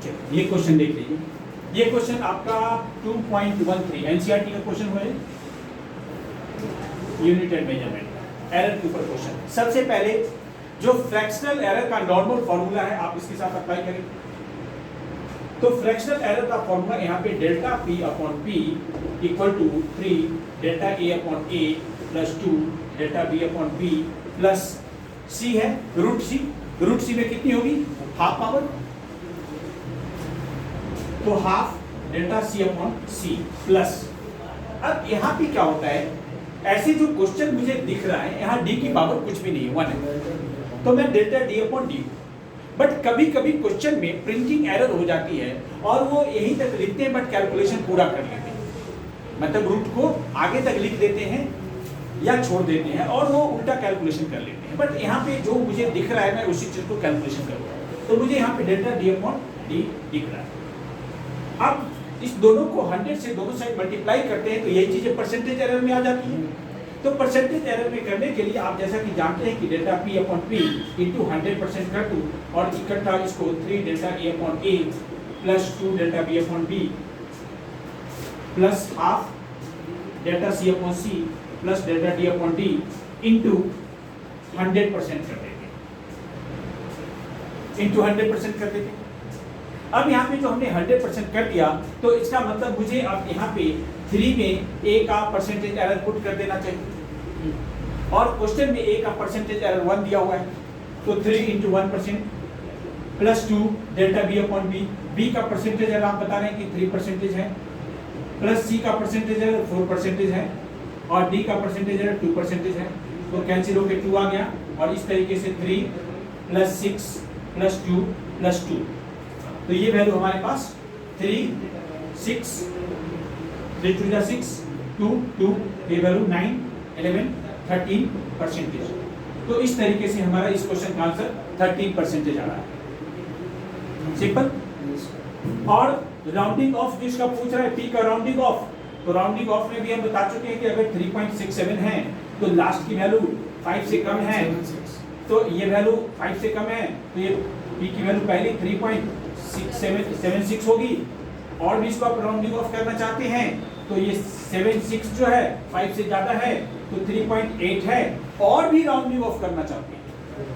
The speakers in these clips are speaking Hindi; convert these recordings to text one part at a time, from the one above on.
चलिए ये क्वेश्चन देख लीजिए। ये क्वेश्चन आपका 2.13 एनसीईआरटी का क्वेश्चन हुआ है, यूनिटेड मेजरमेंट एरर के ऊपर क्वेश्चन। सबसे पहले जो फ्रैक्शनल एरर का नॉर्मल फॉर्मूला है आप इसके साथ अप्लाई करें। तो फ्रैक्शनल एरर का फॉर्मूला यहाँ पे delta P upon P equal to 3 delta A upon A plus 2 delta B upon B plus C है रूट सी। रूट सी में कितनी होगी? हाफ पावर, तो half delta C upon C plus. अब यहाँ पे क्या होता है, ऐसे जो क्वेश्चन मुझे दिख रहा है यहाँ डी की पावर कुछ भी नहीं है, 1 है, तो मैं delta D upon D. But कभी कभी क्वेश्चन में प्रिंटिंग एरर हो जाती है और वो यहीं तक लिखते हैं बट कैलकुलेशन पूरा कर लेते हैं, मतलब रूट को आगे तक लिख देते हैं या छोड़ देते हैं और वो उल्टा कैलकुलेशन कर लेते हैं। बट यहाँ पे जो मुझे दिख रहा है मैं उसी चीज को कैलकुलेशन करूँगा, तो मुझे यहाँ पे डेल्टा डी अपॉन डी दिख रहा है। अब इस दोनों को 100 से दोनों साइड मल्टीप्लाई करते हैं तो यही चीजें परसेंटेज एरर में आ जाती है। तो परसेंटेज एरर में करने के लिए आप जैसा कि जानते हैं कि delta P upon P into 100% कर दूँ और इकट्ठा इसको 3 delta A upon A plus 2 delta B upon B plus half delta C upon C plus delta D upon D into 100% कर देते हैं, इंटू 100% कर देते हैं। अब यहाँ पे जो हमने 100% कर दिया तो इसका मतलब मुझे अब यहाँ पे 3 में ए का परसेंटेज एरर पुट कर देना चाहिए और क्वेश्चन में ए का परसेंटेज एरर 1 दिया हुआ है, तो 3 into 1% plus 2 delta B upon B. B का परसेंटेज एरर आप बता रहे हैं कि 3% है, प्लस सी का परसेंटेज एरर 4% है और डी का परसेंटेज एरर 2% है, तो कैंसिल होकर 2 आ गया और इस तरीके से 3 प्लस 6 प्लस 2 प्लस 2, तो ये वैल्यू हमारे पास 3 6 3 2 जा 6 2 2, ये वैल्यू 9 11 13%। तो इस तरीके से हमारा इस क्वेश्चन का आंसर 13% आ रहा है, सिंपल। और राउंडिंग ऑफ जिसका पूछ रहा है पी का राउंडिंग ऑफ, तो राउंडिंग ऑफ में भी हम बता चुके हैं कि अगर 3.67 है तो लास्ट की वैल्यू 5 से कम है, तो ये वैल्यू 5 से कम है तो ये पी की वैल्यू पहले 3.76 होगी। और भी इसको आप राउंडिंग ऑफ करना चाहते हैं तो ये 76 जो है 5 से ज्यादा है तो 3.8 है, और भी राउंडिंग ऑफ करना चाहते हैं,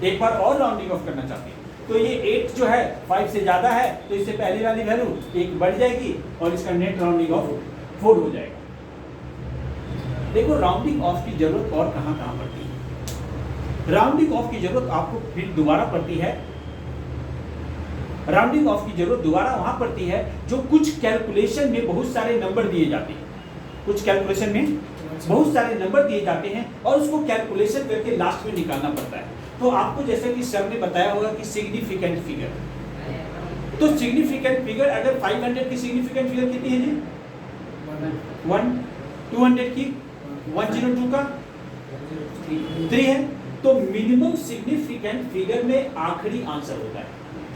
एक बार और राउंडिंग ऑफ करना चाहते हैं तो ये 8 जो है 5 से ज्यादा है तो इससे पहले वाली वैल्यू 1 बढ़ जाएगी और इसका नेट राउंडिंग ऑफ 4 हो जाएगा। देखो राउंडिंग ऑफ की जरूरत और कहां पड़ती है। राउंडिंग ऑफ की जरूरत आपको फिर दोबारा पड़ती है, राउंडिंग ऑफ की जरूरत दोबारा वहां पड़ती है जो कुछ कैलकुलेशन में बहुत सारे नंबर दिए जाते हैं, कुछ कैलकुलेशन में बहुत सारे नंबर दिए जाते हैं और उसको कैलकुलेशन करके लास्ट में निकालना पड़ता है। तो आपको जैसे कि सर ने बताया होगा कि सिग्निफिकेंट फिगर, तो सिग्निफिकेंट फिगर अगर 500 की सिग्निफिकेंट फिगर कितनी है जी? 1, 200 की 102 का 3 है, तो मिनिमम सिग्निफिकेंट फिगर में आखिरी आंसर होता है।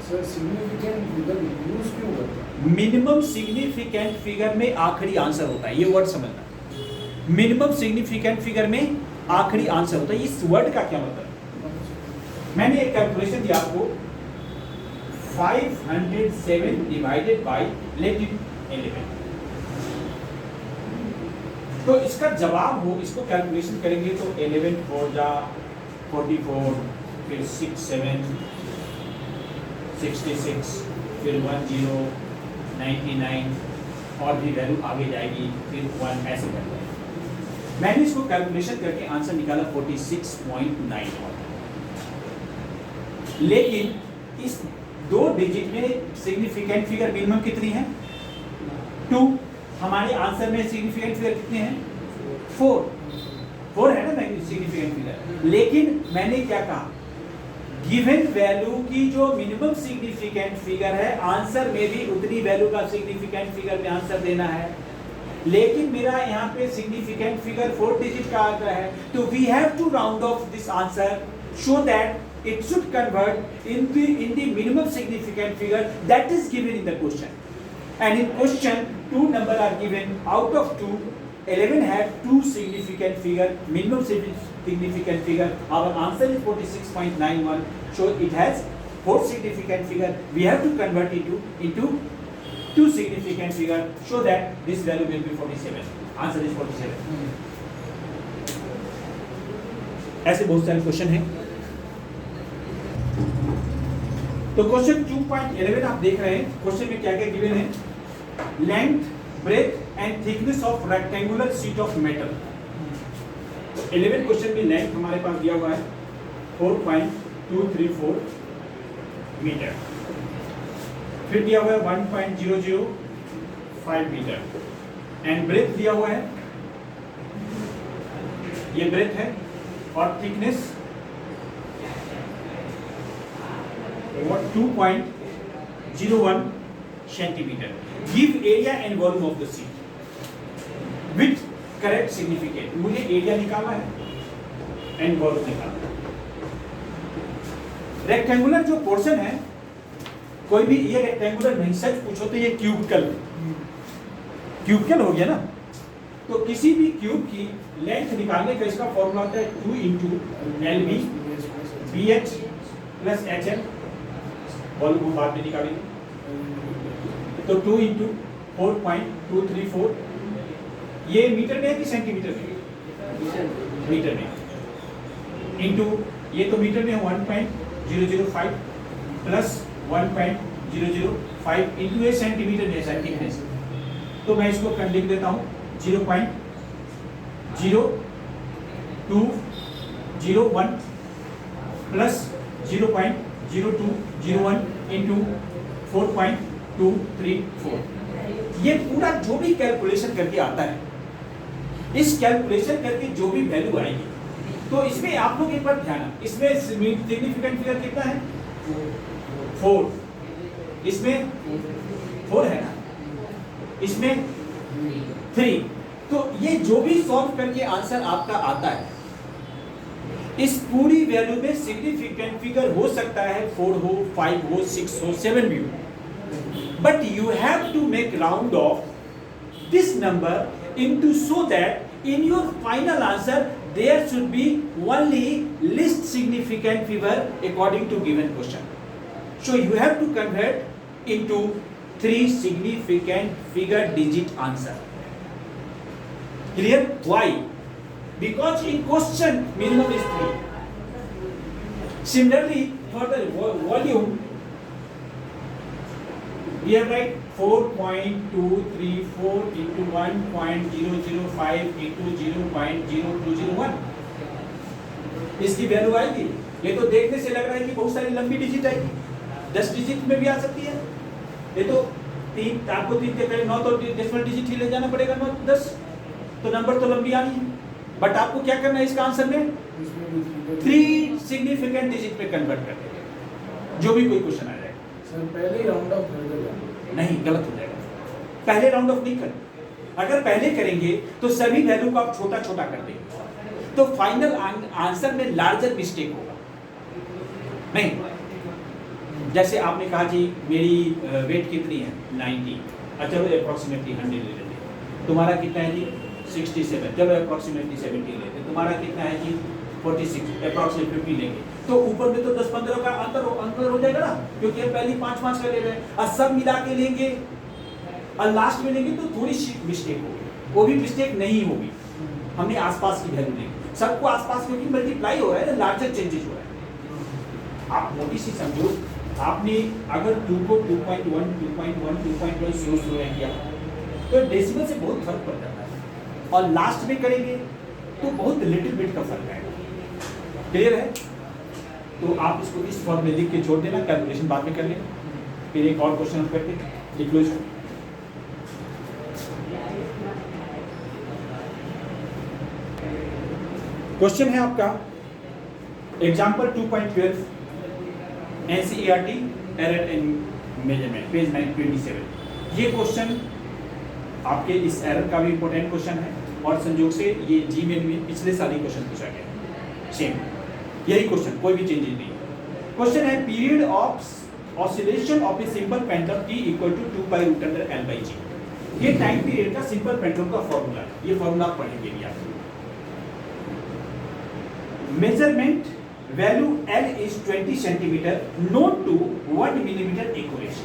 सर सिग्निफिकेंट फिगर यूज क्यों करते हैं? मिनिमम सिग्निफिकेंट फिगर में आखिरी आंसर होता है, ये वर्ड समझना। मिनिमम सिग्निफिकेंट फिगर में आखिरी आंसर होता है, इस वर्ड का क्या मतलब है? मैंने एक कैलकुलेशन दिया आपको 507 डिवाइडेड बाय लेट इट 11, तो इसका जवाब हो, इसको कैलकुलेशन करेंगे तो 11 4 जा 44, फिर 6 7 66, फिर 10 99 और भी वैल्यू आगे जाएगी, फिर 1 ऐसे करते हैं। मैंने इसको कैलकुलेशन करके आंसर निकाला 46.9, लेकिन इस 2 डिजिट में सिग्निफिकेंट फिगर मिनिमम कितनी है? 2। हमारे आंसर में सिग्निफिकेंट फिगर कितने हैं? 4 है ना सिग्निफिकेंट फिगर। लेकिन मैंने क्या कहा, गिवन वैल्यू की जो मिनिमम सिग्निफिकेंट फिगर है आंसर में भी उतनी वैल्यू का सिग्निफिकेंट फिगर में आंसर देना है, लेकिन मेरा यहाँ पे सिग्निफिकेंट फिगर 4 डिजिट का आता है, तो we have to round off this answer so that it should convert in the minimum significant figure that is given in the question. And in question 2 number are given, out of 2 11 have 2 significant figure, minimum significant figure. Our answer is 46.91, so it has fourth significant figure, we have to convert it into two significant figure so that this value will be 47. Answer is 47. ऐसे बहुत सारे क्वेश्चन हैं। तो क्वेश्चन 2.11 आप देख रहे हैं। क्वेश्चन में क्या क्या गिवन है? Length, breadth and thickness of rectangular sheet of metal. 11 question में लेंथ हमारे पास दिया हुआ है 4.234 मीटर, फिर दिया हुआ है 1.005 मीटर एंड ब्रेथ दिया हुआ है, ये ब्रेथ है, और thickness 2.01 centimetre. Give area and volume of the sheet with correct significant. मुझे एरिया निकालना है एंड वॉल्यूम निकालना है। रेक्टेंगुलर जो पोर्शन है, कोई भी ये रेक्टेंगुलर नहीं, सच पूछो तो ये क्यूबिकल हो गया ना। तो किसी भी क्यूब की लेंथ निकालने का इसका फॉर्मूला होता है 2 into LB BH plus HL। Volume बाद में निकालेंगे। तो 2 into 4.234, ये मीटर में है कि सेंटीमीटर में? मीटर में। इंटू ये तो मीटर में 1.005 प्लस 1.005 इंटू ये सेंटीमीटर में सेंटीमीटर। तो मैं इसको लिख देता हूँ 0.0201 प्लस 0.0201 इंटू 4.234। ये पूरा जो भी कैलकुलेशन करके आता है, इस कैलकुलेशन करके जो भी वैल्यू आएगी, तो इसमें आप लोग एक बार ध्यान, इसमें सिग्निफिकेंट फिगर कितना है? 4। इसमें 4 है ना, इसमें 3। तो ये जो भी सॉल्व करके आंसर आपका आता है, इस पूरी वैल्यू में सिग्निफिकेंट फिगर हो सकता है 4 हो, 5 हो, 6 हो, 7 भी हो। But you have to make round off this number into so that in your final answer there should be only least significant figure according to given question. So you have to convert into 3 significant figure digit answer. Clear? Why? Because in question minimum is 3. Similarly, for the volume, we have write 4.234 into 1.005 into 0.0201। इसकी वैल्यू आएगी। ये तो देखने से लग रहा है कि बहुत सारी लंबी डिजिट आएगी, 10 डिजिट में भी आ सकती है। ये तो 3, आपको 3 के पहले 9 तो डेसिमल डिजिट ही ले जाना पड़ेगा, 9 10, तो नंबर तो लंबी आनी है। बट आपको क्या करना है इसका आंसर में? 3 सिग्निफिकेंट डिजिट में कन्वर्ट कर देंगे, जो भी कोई क्वेश्चन आ जाए। सर पहले ही राउंड ऑफ कर देगा। नहीं, गलत हो जाएगा। पहले राउंड ऑफ नहीं कर, अगर पहले करेंगे तो सभी वैल्यू को आप छोटा छोटा कर देंगे, तो फाइनल आंसर में लार्जर मिस्टेक होगा। नहीं, जैसे आपने कहा जी मेरी वेट कितनी है 90, चलो अप्रोक्सीमेटली 100 ले लेते। तुम्हारा कितना है जी 67, चलो अप्रोक्सीमेटली 70 लेते। तुम्हारा कितना है जी 46, अप्रोक्सीमेटली 50 लेंगे। तो ऊपर में तो 10-15 का अंतर हो जाएगा ना, क्योंकि हम पहले 5-5 का ले रहे हैं, और सब मिला के लेंगे और लास्ट में लेंगे तो थोड़ी सी मिस्टेक होगी। वो भी मिस्टेक नहीं होगी, हमने आसपास की वैल्यू लेंगे, सबको आसपास, क्योंकि मल्टीप्लाई हो रहा है ना, लार्जर चेंजेस हो रहा है। आप मोटी सी समझो, आपने अगर 2 को 2.1, 2.1, 2.1 शुरू किया तो डेसिमल से बहुत फर्क पड़ जाता है, और लास्ट में करेंगे तो बहुत लिटिल बिट का फर्क आएगा। क्लियर है? तो आप इसको इस फॉर्म में लिख के छोड़ देना, कैलकुलेशन बाद में कर लेना। फिर एक और क्वेश्चन करके लिख लो इसको। क्वेश्चन है आपका example 2.12 NCERT error and measurement, page 927। ये क्वेश्चन आपके इस एरर का भी इंपॉर्टेंट क्वेश्चन है, और संयोग से ये जीमेल में पिछले साल ही क्वेश्चन पूछा गया, सेम यही क्वेश्चन, कोई भी चेंजेस नहीं। क्वेश्चन है period of oscillation of a simple pendulum T equal to 2/√L/G। ये टाइम पीरियड का सिंपल पेंडुलम का फॉर्मूला है, ये फॉर्मूला आप पढ़ेंगे भी आप। Measurement value L is 20 centimetre, note to 1 millimetre accuracy.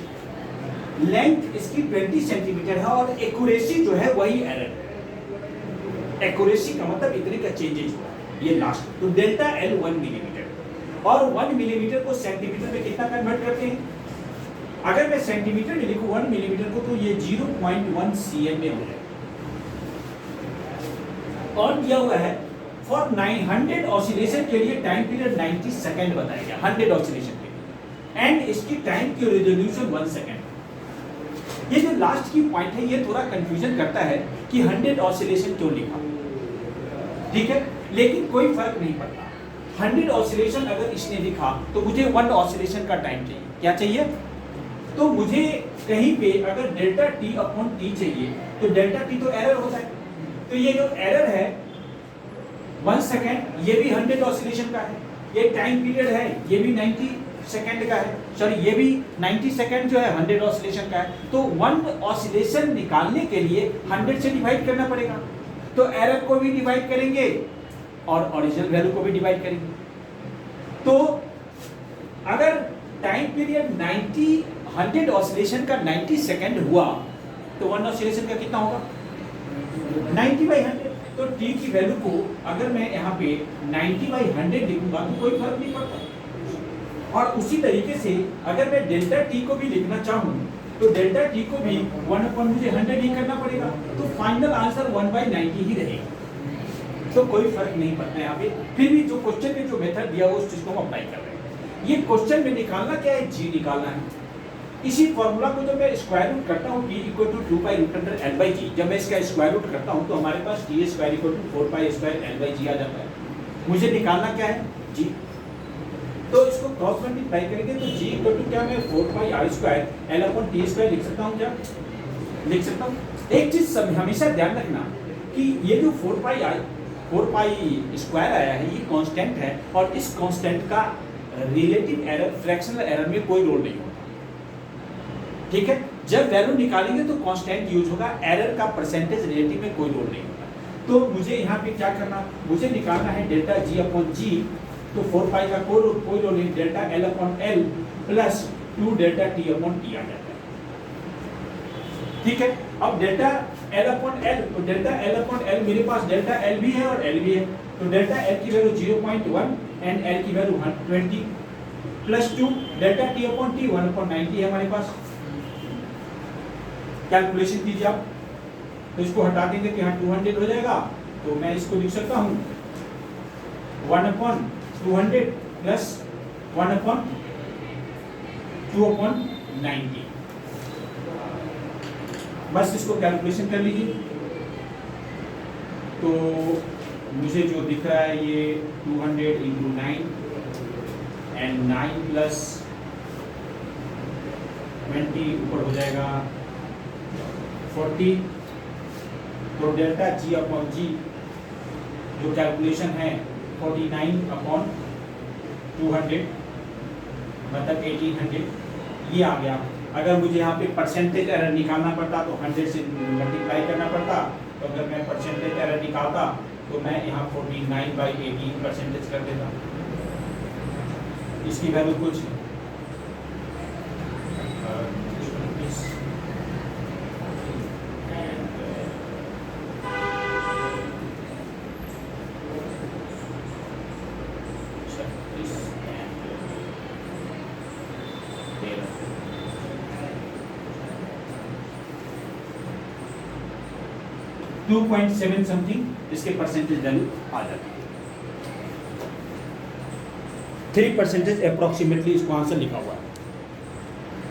Length इसकी 20 सेंटीमीटर है और एक्यूरेसी जो है वही एरर है। एक्यूरेसी का मतलब इतने का चेंजेज हुआ है, ये लास्ट। तो डेल्टा L 1 मिलीमीटर, और 1 मिलीमीटर को सेंटीमीटर में कितना कन्वर्ट करते हैं? अगर मैं सेंटीमीटर में लिखूं 1 मिलीमीटर को, तो ये 0.1 cm में हो जाएगा। और दिया हुआ है फॉर 900 ऑसिलेशन के लिए टाइम पीरियड 90 सेकंड बताया गया, 100 ऑसिलेशन के लिए, एंड इसकी टाइम की रेजोल्यूशन 1 सेकंड। ये जो लास्ट की पॉइंट है ये थोड़ा कंफ्यूजन करता है कि 100 ऑसिलेशन क्यों लिखा, ठीक है, लेकिन कोई फर्क नहीं पड़ता। 100 ऑसिलेशन अगर इसने लिखा तो मुझे 1 ऑसिलेशन का टाइम चाहिए। क्या चाहिए? तो मुझे कहीं पे अगर डेल्टा टी अपॉन टी चाहिए तो डेल्टा टी तो एरर होता है, तो ये जो एरर है 1 सेकेंड, ये भी 100 ऑसिलेशन का है। ये टाइम पीरियड है, ये भी 90 सेकेंड का है, सॉरी ये भी 90 सेकेंड जो है 100 ऑसिलेशन का है। तो 1 ऑसिलेशन निकालने के लिए 100 से डिवाइड करना पड़ेगा, तो एरर को भी डिवाइड करेंगे और ओरिजिनल वैल्यू को भी डिवाइड करेंगे। तो अगर टाइम पीरियड 100 ऑसिलेशन का 90 सेकेंड हुआ तो 1 ऑसिलेशन का कितना होगा? 90/100। तो टी की वैल्यू को अगर मैं यहाँ पे 90/100 लिखूंगा तो कोई फर्क नहीं पड़ता। और उसी तरीके से अगर मैं डेल्टा टी को भी लिखना चाहूँ तो डेल्टा टी को भी 1 मुझे 100 ही करना पड़ेगा, तो फाइनल आंसर 1/90 ही रहेगा। तो कोई फर्क नहीं पड़ता यहाँ पे। फिर भी जो क्वेश्चन में जो मेथड दिया हुआ उस चीज को हम अप्लाई कर रहे हैं। ये क्वेश्चन में निकालना क्या है? जी निकालना है। इसी फॉर्मूला को जब मैं स्क्वायर रूट करता हूँ t = 2π√L/g, जब मैं इसका स्क्वायर रूट करता हूँ तो हमारे पास t² = 4π² L/g आ जाता है। मुझे निकालना क्या है? g। तो इसको क्रॉस मल्टीप्लाई करेंगे तो g = क्या, मैं 4πr² L/t² लिख सकता हूँ। क्या लिख सकता हूँ? एक चीज हमेशा ध्यान रखना कि ये जो 4π² आया है ये कांस्टेंट है, और इस कांस्टेंट का रिलेटिव एरर, फ्रैक्शनल एरर में कोई रोल नहीं होता, ठीक है। जब वैल्यू निकालेंगे तो कांस्टेंट यूज होगा, एरर का परसेंटेज रिलेटिव में कोई रोल नहीं होता। तो मुझे यहाँ पे क्या करना, मुझे निकालना है डेल्टा g/g। तो 4π का कोई रोल नहीं, delta L/L plus 2 delta t/t आ जाता है, ठीक है। अब डेल्टा L/L, तो डेल्टा L/L मेरे पास डेल्टा L भी है और L भी है, तो डेल्टा L की वैल्यू 0.1 एंड L की वैल्यू 120 प्लस 2 डेल्टा t/t 1/90 है हमारे पास। कैलकुलेशन कीजिए आप, तो इसको हटा देंगे तो यहाँ 200 हो जाएगा, तो मैं इसको लिख सकता हूँ 1/200 प्लस 1/2/90। बस इसको कैलकुलेशन कर लीजिए। तो मुझे जो दिख रहा है ये 200 × 9 एंड 9 प्लस 20 ऊपर हो जाएगा 40। तो डेल्टा g/g जो कैलकुलेशन है 49/200 मतलब 1800 ये आ गया। अगर मुझे यहाँ पे परसेंटेज एरर निकालना पड़ता तो 100 से मल्टीप्लाई करना पड़ता, तो अगर मैं परसेंटेज एरर निकालता तो मैं यहाँ 49/18 परसेंटेज कर देता। इसकी वैल्यू कुछ 2.7 समथिंग इसके परसेंटेज वैल्यू आ जाती है। 3% अप्रोक्सीमेटली इसको आंसर लिखा हुआ है।